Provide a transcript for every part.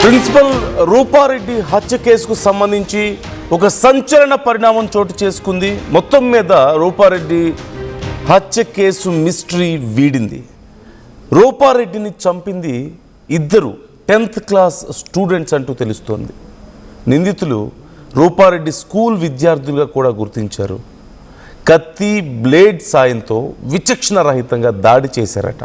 Principal Rupa Reddy హత్య కేసుకు సంబంధించి ఒక సంచలన పరిణామం చోటు చేసుకుంది. మొత్తం మీద రూపారెడ్డి హత్య కేసు మిస్టరీ వీడింది. రూపారెడ్డిని చంపింది ఇద్దరు 10th క్లాస్ స్టూడెంట్స్ అంటూ తెలుస్తోంది. నిందితులు రూపారెడ్డి స్కూల్ విద్యార్థులుగా కూడా గుర్తించారు. కత్తి బ్లేడ్ సాయంతో విచక్షణ రహితంగా దాడి చేశారట.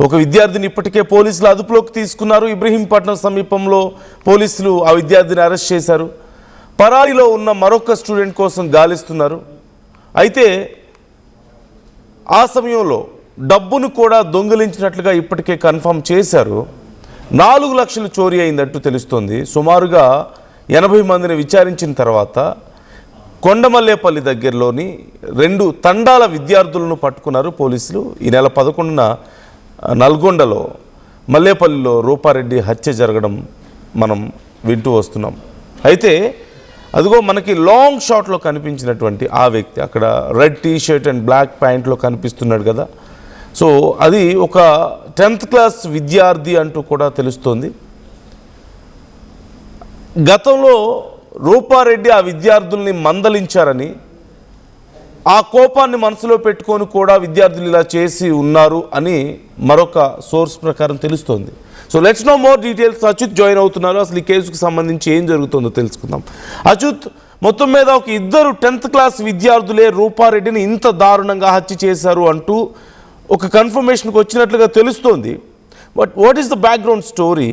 ఒక విద్యార్థిని ఇప్పటికే పోలీసులు అదుపులోకి తీసుకున్నారు. ఇబ్రహీంపట్నం సమీపంలో పోలీసులు ఆ విద్యార్థిని అరెస్ట్ చేశారు. పరారీలో ఉన్న మరొక స్టూడెంట్ కోసం గాలిస్తున్నారు. అయితే ఆ సమయంలో డబ్బును కూడా దొంగిలించినట్లుగా ఇప్పటికే కన్ఫర్మ్ చేశారు. 4 లక్షలు చోరీ అయిందంటూ తెలుస్తోంది. సుమారుగా 80 మందిని విచారించిన తర్వాత కొండమల్లేపల్లి దగ్గరలోని 2 తండాల విద్యార్థులను పట్టుకున్నారు పోలీసులు. ఈ నెల 11న నల్గొండలో మల్లేపల్లిలో రూపారెడ్డి హత్య జరగడం మనం వింటూ వస్తున్నాం. అయితే అదిగో మనకి లాంగ్ షాట్లో కనిపించినటువంటి ఆ వ్యక్తి అక్కడ red T shirt and black ప్యాంట్లో కనిపిస్తున్నాడు కదా. సో అది ఒక 10th క్లాస్ విద్యార్థి అంటూ కూడా తెలుస్తోంది. గతంలో రూపారెడ్డి ఆ విద్యార్థుల్ని మందలించారని, ఆ కోపాన్ని మనసులో పెట్టుకొని కూడా విద్యార్థులు ఇలా చేసి ఉన్నారు అని మరొక సోర్స్ ప్రకారం తెలుస్తోంది. So let's know more details. Achyut join అవుతున్నారు. అసలు ఈ కేసుకు సంబంధించి ఏం జరుగుతుందో తెలుసుకుందాం. అచ్యుత్, మొత్తం మీద ఒక ఇద్దరు 10th క్లాస్ విద్యార్థులే రూపారెడ్డిని ఇంత దారుణంగా హత్య చేశారు అంటూ ఒక కన్ఫర్మేషన్కి వచ్చినట్లుగా తెలుస్తోంది. But what is the background story?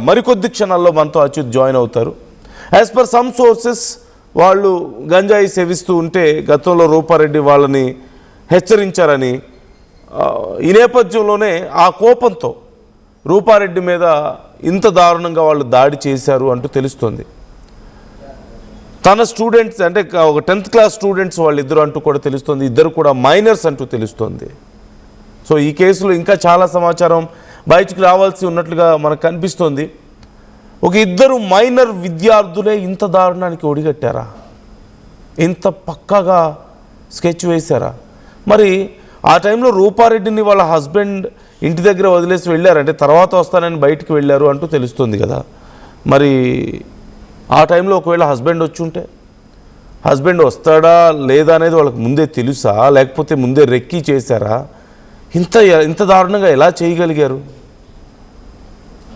మరికొద్ది క్షణాల్లో మనతో అచ్యుత్ జాయిన్ అవుతారు. యాజ్ పర్ సమ్ సోర్సెస్ వాళ్ళు గంజాయి సేవిస్తూ ఉంటే గతంలో రూపారెడ్డి వాళ్ళని హెచ్చరించారని, ఈ నేపథ్యంలోనే ఆ కోపంతో రూపారెడ్డి మీద ఇంత దారుణంగా వాళ్ళు దాడి చేశారు అంటూ తెలుస్తోంది. తన స్టూడెంట్స్ అంటే ఒక 10th క్లాస్ స్టూడెంట్స్ వాళ్ళిద్దరు అంటూ కూడా తెలుస్తోంది. ఇద్దరు కూడా మైనర్స్ అంటూ తెలుస్తోంది. సో ఈ కేసులో ఇంకా చాలా సమాచారం బయటికి రావాల్సి ఉన్నట్లుగా మనకు కనిపిస్తోంది. ఒక ఇద్దరు మైనర్ విద్యార్థులే ఇంత దారుణానికి ఒడిగట్టారా? ఇంత పక్కాగా స్కెచ్ వేశారా? మరి ఆ టైంలో రూపారెడ్డిని వాళ్ళ హస్బెండ్ ఇంటి దగ్గర వదిలేసి వెళ్ళారంటే తర్వాత వస్తానని బయటికి వెళ్ళారు అంటూ తెలుస్తుంది కదా. మరి ఆ టైంలో ఒకవేళ హస్బెండ్ వచ్చి ఉంటే, హస్బెండ్ వస్తాడా లేదా అనేది వాళ్ళకి ముందే తెలుసా, లేకపోతే ముందే రెక్కీ చేశారా? ఇంత దారుణంగా ఎలా చేయగలిగారు?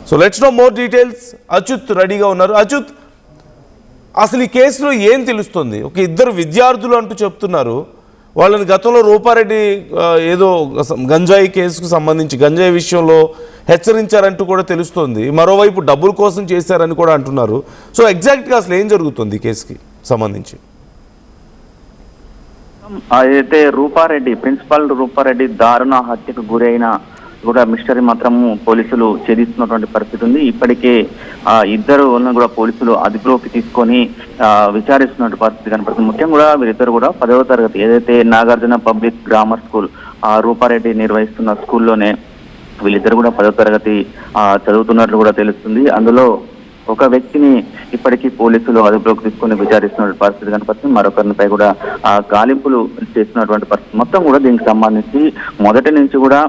So let's know more details. Achyut రెడీగా ఉన్నారు. అచ్యుత్, అసలు ఈ కేసులో ఏం తెలుస్తుంది? ఒక ఇద్దరు విద్యార్థులు అంటూ చెప్తున్నారు. వాళ్ళని గతంలో రూపారెడ్డి ఏదో గంజాయి కేసుకు సంబంధించి గంజాయి విషయంలో హెచ్చరించారంటూ కూడా తెలుస్తోంది. మరోవైపు డబ్బుల కోసం చేశారని కూడా అంటున్నారు. సో ఎగ్జాక్ట్గా అసలు ఏం జరుగుతుంది ఈ కేసుకి సంబంధించి? అయితే రూపారెడ్డి, ప్రిన్సిపల్ రూపారెడ్డి దారుణ హత్యకు గురైన కూడా మిస్టరీ మాత్రము పోలీసులు ఛేదిస్తున్నటువంటి పరిస్థితి ఉంది. ఇప్పటికే ఇద్దరు కూడా పోలీసులు అదుపులోకి తీసుకొని విచారిస్తున్నటువంటి పరిస్థితి కనపడుతుంది. ముఖ్యంగా కూడా వీరిద్దరు కూడా 10వ తరగతి ఏదైతే Nagarjuna public grammar school Rupa Reddy నిర్వహిస్తున్న స్కూల్లోనే వీళ్ళిద్దరు కూడా 10వ తరగతి చదువుతున్నట్లు కూడా తెలుస్తుంది. అందులో ఒక వ్యక్తిని ఇప్పటికీ పోలీసులు అదుపులోకి తీసుకుని విచారిస్తున్న పరిస్థితి కనపడుతుంది. మరొకరిపై కూడా గాలింపులు చేస్తున్నటువంటి పరిస్థితి. మొత్తం కూడా దీనికి సంబంధించి మొదటి నుంచి కూడా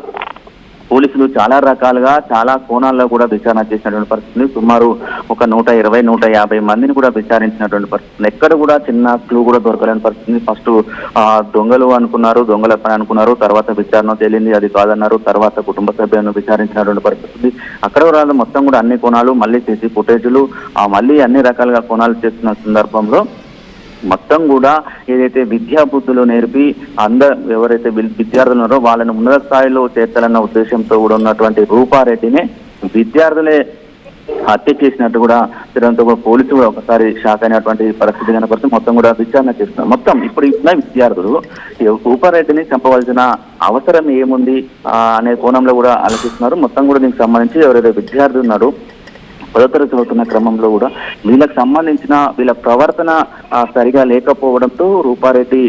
పోలీసులు చాలా రకాలుగా చాలా కోణాల్లో కూడా విచారణ చేసినటువంటి పరిస్థితి. సుమారు ఒక 120-150 మందిని కూడా విచారించినటువంటి పరిస్థితి. ఎక్కడ కూడా చిన్న క్లూ కూడా దొరకలేని పరిస్థితి. ఫస్ట్ దొంగలు అనుకున్నారు, దొంగల పని అనుకున్నారు. తర్వాత విచారణ తేలింది అది కాదన్నారు. తర్వాత కుటుంబ సభ్యులను విచారించినటువంటి పరిస్థితి. అక్కడ కూడా మొత్తం కూడా అన్ని కోణాలు, మళ్ళీ సీసీ ఫుటేజీలు, మళ్ళీ అన్ని రకాలుగా కోణాలు చేస్తున్న సందర్భంలో మొత్తం కూడా ఏదైతే విద్యా బుద్ధులు నేర్పి ఎవరైతే విద్యార్థులు ఉన్నారో వాళ్ళని ఉన్నత స్థాయిలో చేర్చాలన్న ఉద్దేశంతో కూడా ఉన్నటువంటి రూపారెడ్డిని విద్యార్థులే హత్య చేసినట్టు కూడా తిరంతో పోలీసులు కూడా ఒకసారి షాక్ అయినటువంటి పరిస్థితి కనపడుతుంది. మొత్తం కూడా విచారణ చేస్తున్నారు. మొత్తం ఇప్పుడు ఉన్న విద్యార్థులు రూపారెడ్డిని చంపవలసిన అవసరం ఏముంది అనే కోణంలో కూడా ఆలోచిస్తున్నారు. మొత్తం కూడా దీనికి సంబంధించి ఎవరైతే విద్యార్థులు ఉన్నారో 10వ తరగతి చదువుతున్న క్రమంలో కూడా వీళ్ళకి సంబంధించిన వీళ్ళ ప్రవర్తన సరిగా లేకపోవడంతో రూపారెడ్డి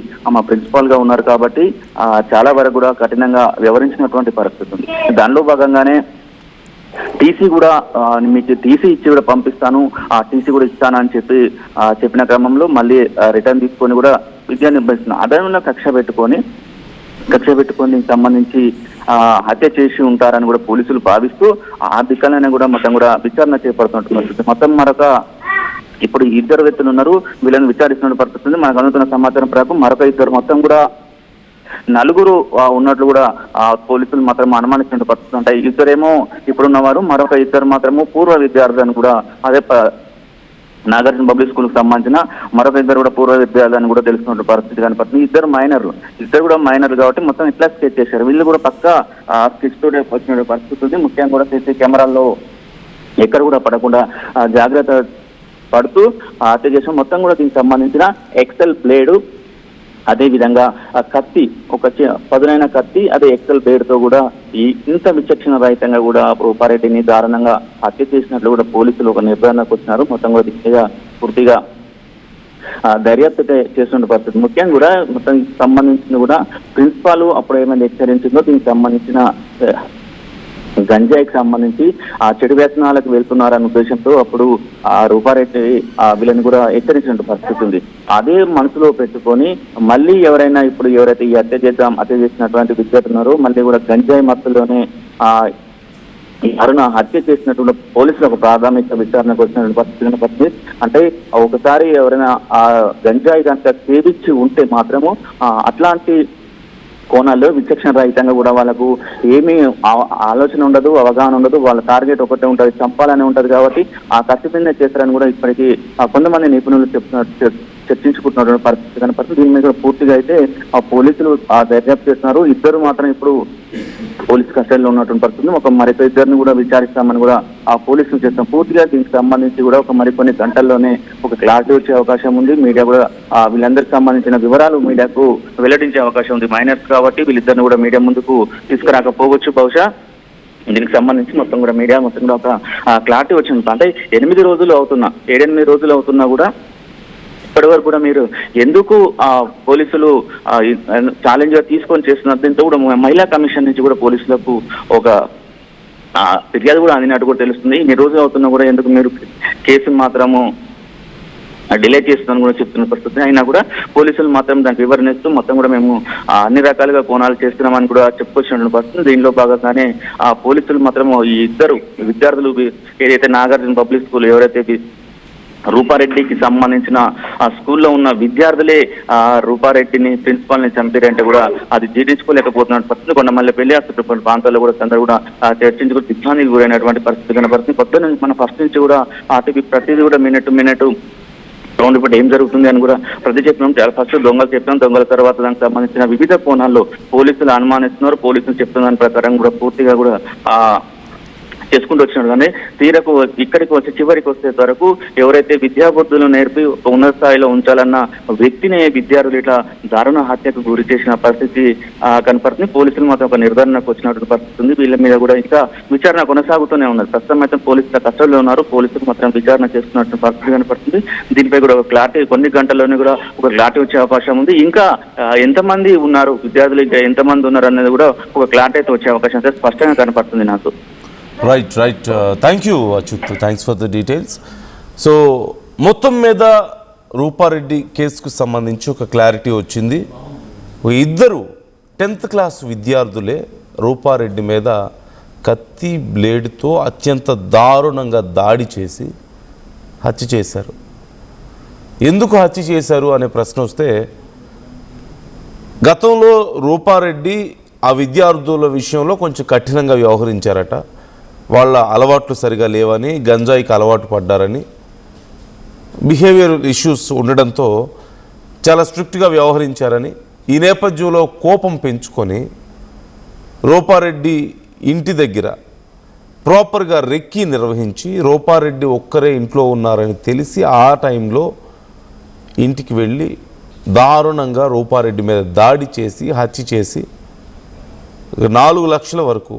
ప్రిన్సిపాల్ గా ఉన్నారు కాబట్టి చాలా వరకు కూడా కఠినంగా వ్యవహరించినటువంటి పరిస్థితి ఉంది. దానిలో భాగంగానే టీసీ కూడా మీకు టీసీ ఇచ్చి కూడా పంపిస్తాను, ఆ టీసీ కూడా ఇస్తానని చెప్పిన క్రమంలో మళ్ళీ రిటర్న్ తీసుకొని కూడా విద్యా నిర్వహిస్తున్నారు. అదనంలో కక్ష పెట్టుకొని దీనికి సంబంధించి హత్య చేసి ఉంటారని కూడా పోలీసులు భావిస్తూ ఆ దిక్కలనే కూడా మొత్తం కూడా విచారణ చేపడుతున్నట్టు మొత్తం మరొక ఇప్పుడు ఇద్దరు వ్యక్తులు ఉన్నారు, వీళ్ళని విచారిస్తున్న పరిస్థితి ఉంది. మనకు అందుతున్న సమాచారం ప్రకారం మరొక ఇద్దరు మొత్తం కూడా నలుగురు ఉన్నట్లు కూడా పోలీసులు మాత్రం అనుమానిస్తున్న పరిస్థితి ఉంటాయి. ఇద్దరేమో ఇప్పుడున్నవారు, మరొక ఇద్దరు మాత్రము పూర్వ విద్యార్థులను కూడా అదే నాగార్జున పబ్లిక్ స్కూల్ కు సంబంధించిన మరొక ఇద్దరు కూడా పూర్వ విద్యార్థులను కూడా తెలుసుకున్న పరిస్థితి కనపడుతుంది. ఇద్దరు కూడా మైనర్లు కాబట్టి మొత్తం ఇట్లా స్కెచ్ చేశారు. వీళ్ళు కూడా పక్క స్కెచ్ తోటే వచ్చిన పరిస్థితి ఉంది. ముఖ్యంగా కూడా సీసీ కెమెరాల్లో ఎక్కడ కూడా పడకుండా జాగ్రత్త పడుతూ హత్య చేసిన మొత్తం కూడా దీనికి సంబంధించిన ఎక్సెల్ బ్లేడు, అదే విధంగా కత్తి, ఒక పదునైన కత్తి, అదే ఎక్సెల్ బ్లేడ్ తో కూడా ఇంత విచక్షణ రహితంగా కూడా రూపారెడ్డిని దారుణంగా హత్య చేసినట్లు కూడా పోలీసులు ఒక నిర్ధారణకు వచ్చినారు. మొత్తం కూడా దిశగా పూర్తిగా దర్యాప్తు చేస్తున్న పరిస్థితి. ముఖ్యంగా కూడా మొత్తం సంబంధించిన కూడా ప్రిన్సిపాల్ అప్పుడు ఏమైనా హెచ్చరించిందో దీనికి సంబంధించిన గంజాయికి సంబంధించి చెడు వ్యసనాలకు వెళ్తున్నారన్న ఉద్దేశంతో అప్పుడు రూపారెడ్డి వీళ్ళని కూడా హెచ్చరించిన పరిస్థితి ఉంది. అదే మనసులో పెట్టుకొని మళ్ళీ ఎవరైతే ఈ హత్య చేసినటువంటి విద్యార్థులు ఉన్నారో మళ్ళీ కూడా గంజాయి మత్తులోనే అరుణ హత్య చేసినటువంటి పోలీసులు ఒక ప్రాథమిక విచారణకు వచ్చిన పరిస్థితి. అంటే ఒకసారి ఎవరైనా ఆ గంజాయి కనుక సేవించి ఉంటే మాత్రము అట్లాంటి కోణాల్లో విచక్షణ రహితంగా కూడా వాళ్ళకు ఏమీ ఆలోచన ఉండదు, అవగాహన ఉండదు. వాళ్ళ టార్గెట్ ఒకటే ఉంటుంది, చంపాలని ఉంటది. కాబట్టి ఆ కసిపిందే చేస్తారని కూడా ఇప్పటికీ కొంతమంది నిపుణులు చర్చించుకుంటున్నటువంటి పరిస్థితి కనపడుతుంది. దీని మీద పూర్తిగా అయితే పోలీసులు దర్యాప్తు చేస్తున్నారు. ఇద్దరు మాత్రం ఇప్పుడు పోలీసు కస్టడీలో ఉన్నటువంటి పరిస్థితి. ఒక మరికొక ఇద్దరిని కూడా విచారిస్తామని కూడా పోలీసులు చేస్తాం. పూర్తిగా దీనికి సంబంధించి కూడా ఒక మరికొన్ని గంటల్లోనే ఒక క్లారిటీ వచ్చే అవకాశం ఉంది. మీడియా కూడా వీళ్ళందరికి సంబంధించిన వివరాలు మీడియాకు వెల్లడించే అవకాశం ఉంది. మైనర్స్ కాబట్టి వీళ్ళిద్దరిని కూడా మీడియా ముందుకు తీసుకురాకపోవచ్చు బహుశా. దీనికి సంబంధించి మొత్తం కూడా మీడియా మొత్తం కూడా ఒక క్లారిటీ వచ్చింది. అంటే 7-8 రోజులు అవుతున్నా కూడా ఇప్పటి వరకు కూడా మీరు ఎందుకు పోలీసులు ఛాలెంజ్ గా తీసుకొని చేస్తున్నారు. దీంతో కూడా మహిళా కమిషన్ నుంచి కూడా పోలీసులకు ఒక ఫిర్యాదు కూడా అందినట్టు కూడా తెలుస్తుంది. ఇన్ని రోజులు అవుతున్నా కూడా ఎందుకు మీరు కేసును మాత్రము డిలే చేస్తుందని కూడా చెప్తున్న పరిస్థితి. అయినా కూడా పోలీసులు మాత్రం దానికి వివరణ ఇస్తూ మొత్తం కూడా మేము అన్ని రకాలుగా కోణాలు చేస్తున్నామని కూడా చెప్పుకొచ్చినటువంటి పరిస్థితి. దీనిలో భాగంగానే పోలీసులు మాత్రం ఈ ఇద్దరు విద్యార్థులు ఏదైతే నాగార్జున పబ్లిక్ స్కూల్ ఎవరైతే రూపారెడ్డికి సంబంధించిన ఆ స్కూల్లో ఉన్న విద్యార్థులే రూపారెడ్డిని ప్రిన్సిపాల్ ని చంపారంటే కూడా అది జీర్ణించుకోలేకపోతున్న పరిస్థితి. కొండమల్లిపల్లి అసలు ప్రాంతాల్లో కూడా అందరూ కూడా చర్చించుకుని దిగ్భ్రాంతికి గురైనటువంటి పరిస్థితి కనపడుతుంది. కొత్త నుంచి మన ఫస్ట్ నుంచి కూడా ప్రతిదీ కూడా మినిట్ రౌండ్ ఇప్పుడు ఏం జరుగుతుంది అని కూడా ప్రతి చెప్పినాం. ఫస్ట్ దొంగలు చెప్పినాం, దొంగల తర్వాత దానికి సంబంధించిన వివిధ కోణాల్లో పోలీసులు అనుమానిస్తున్నారు. పోలీసులు చెప్తున్న దాని ప్రకారం కూడా పూర్తిగా కూడా చేసుకుంటూ వచ్చినాడు. కానీ తీరకు ఇక్కడికి వచ్చి చివరికి వచ్చే వరకు ఎవరైతే విద్యాబుద్ధులు నేర్పి ఉన్నత స్థాయిలో ఉంచాలన్న వ్యక్తిని విద్యార్థులు ఇట్లా దారుణ హత్యకు గురి చేసిన పరిస్థితి కనపడుతుంది. పోలీసులు మాత్రం ఒక నిర్ధారణకు వచ్చినటువంటి పరిస్థితి ఉంది. వీళ్ళ మీద కూడా ఇంకా విచారణ కొనసాగుతూనే ఉన్నది. ప్రస్తుతం అయితే పోలీసుల కస్టడీలో ఉన్నారు. పోలీసులు మాత్రం విచారణ చేస్తున్నటువంటి పరిస్థితి కనపడుతుంది. దీనిపై కూడా ఒక క్లారిటీ కొన్ని గంటల్లోనే కూడా ఒక క్లారిటీ వచ్చే అవకాశం ఉంది. ఇంకా ఎంతమంది ఉన్నారు విద్యార్థులు, ఇంకా ఎంతమంది ఉన్నారు అనేది కూడా ఒక క్లారిటీ అయితే వచ్చే అవకాశం అయితే స్పష్టంగా కనపడుతుంది నాకు. Right thank you Achyut, thanks for the details. So మొత్తం మీద రూపారెడ్డి కేసుకు సంబంధించి ఒక క్లారిటీ వచ్చింది. ఇద్దరు 10th క్లాస్ విద్యార్థులే రూపారెడ్డి మీద కత్తి బ్లేడ్తో అత్యంత దారుణంగా దాడి చేసి హత్య చేశారు. ఎందుకు హత్య చేశారు అనే ప్రశ్న వస్తే, గతంలో రూపారెడ్డి ఆ విద్యార్థుల విషయంలో కొంచెం కఠినంగా వ్యవహరించారట. వాళ్ళ అలవాట్లు సరిగా లేవని, గంజాయికి అలవాటు పడ్డారని, బిహేవియర్ ఇష్యూస్ ఉండడంతో చాలా స్ట్రిక్ట్గా వ్యవహరించారని, ఈ నేపథ్యంలో కోపం పెంచుకొని రూపారెడ్డి ఇంటి దగ్గర ప్రాపర్గా రెక్కీ నిర్వహించి రూపారెడ్డి ఒక్కరే ఇంట్లో ఉన్నారని తెలిసి ఆ టైంలో ఇంటికి వెళ్ళి దారుణంగా రూపారెడ్డి మీద దాడి చేసి హత్య చేసి 4 లక్షల వరకు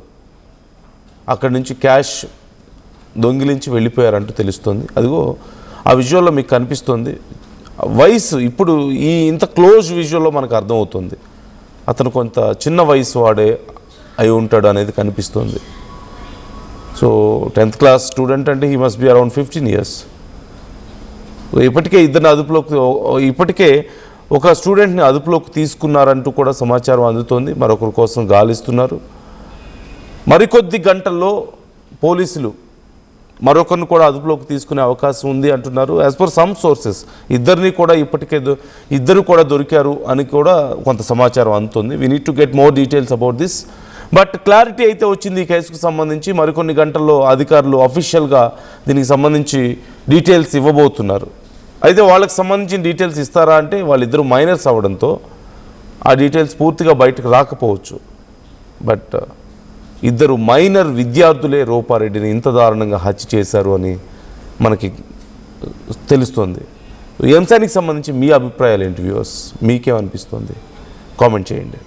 అక్కడి నుంచి క్యాష్ దొంగిలించి వెళ్ళిపోయారంటూ తెలుస్తుంది. అదిగో ఆ విజువల్లో మీకు కనిపిస్తుంది. వయసు ఇప్పుడు ఇంత క్లోజ్ విజువల్లో మనకు అర్థమవుతుంది అతను కొంత చిన్న వయసు వాడే అయి ఉంటాడు అనేది కనిపిస్తుంది. సో 10th క్లాస్ స్టూడెంట్ అంటే he must be around 15 years. ఇప్పటికే ఒక స్టూడెంట్ని అదుపులోకి తీసుకున్నారంటూ కూడా సమాచారం అందుతోంది. మరొకరి కోసం గాలిస్తున్నారు. మరికొద్ది గంటల్లో పోలీసులు మరొకరిని కూడా అదుపులోకి తీసుకునే అవకాశం ఉంది అంటున్నారు. యాజ్ పర్ సమ్ సోర్సెస్ ఇద్దరు కూడా దొరికారు అని కూడా కొంత సమాచారం అందుతుంది. We need to get more details about this. But clarity అయితే వచ్చింది ఈ కేసుకు సంబంధించి. మరికొన్ని గంటల్లో అధికారులు అఫీషియల్గా దీనికి సంబంధించి డీటెయిల్స్ ఇవ్వబోతున్నారు. అయితే వాళ్ళకి సంబంధించిన డీటెయిల్స్ ఇస్తారా అంటే వాళ్ళిద్దరూ మైనర్స్ అవ్వడంతో ఆ డీటెయిల్స్ పూర్తిగా బయటకు రాకపోవచ్చు. బట్ ఇద్దరు మైనర్ విద్యార్థులే రూపారెడ్డిని ఇంత దారుణంగా హత్య చేశారు అని మనకి తెలుస్తుంది. ఈ అంశానికి సంబంధించి మీ అభిప్రాయాలు ఏంటి వ్యూవర్స్? మీకేమనిపిస్తుంది? కామెంట్ చేయండి.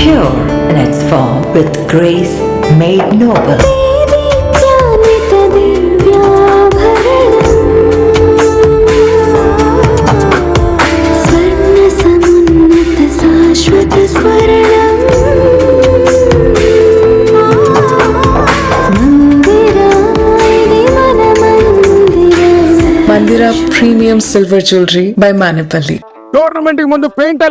Pure in its form with grace made noble. Mandira Premium Silver Jewelry by Manipali. Tournament కి ముందు పెయింట్